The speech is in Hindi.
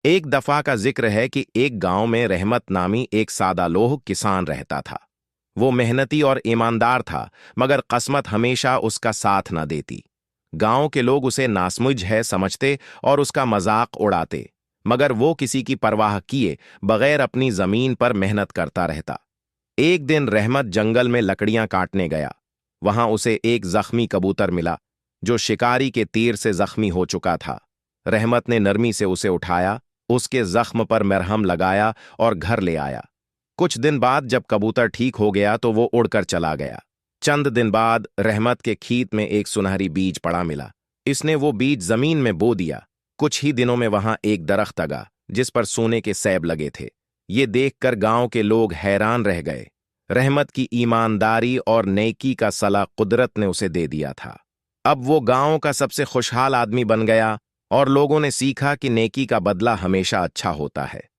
एक दफा का जिक्र है कि एक गांव में रहमत नामी एक सादालोह किसान रहता था। वो मेहनती और ईमानदार था, मगर किस्मत हमेशा उसका साथ न देती। गांव के लोग उसे नासमुझ है समझते और उसका मजाक उड़ाते, मगर वो किसी की परवाह किए बगैर अपनी जमीन पर मेहनत करता रहता। एक दिन रहमत जंगल में लकड़ियां काटने गया। वहां उसे एक जख्मी कबूतर मिला, जो शिकारी के तीर से जख्मी हो चुका था। रहमत ने नरमी से उसे उठाया, उसके जख्म पर मरहम लगाया और घर ले आया। कुछ दिन बाद जब कबूतर ठीक हो गया तो वो उड़कर चला गया। चंद दिन बाद रहमत के खेत में एक सुनहरी बीज पड़ा मिला। इसने वो बीज जमीन में बो दिया। कुछ ही दिनों में वहां एक दरख्त लगा जिस पर सोने के सेब लगे थे। ये देखकर गांव के लोग हैरान रह गए। रहमत की ईमानदारी और नेकी का सला कुदरत ने उसे दे दिया था। अब वो गांव का सबसे खुशहाल आदमी बन गया और लोगों ने सीखा कि नेकी का बदला हमेशा अच्छा होता है।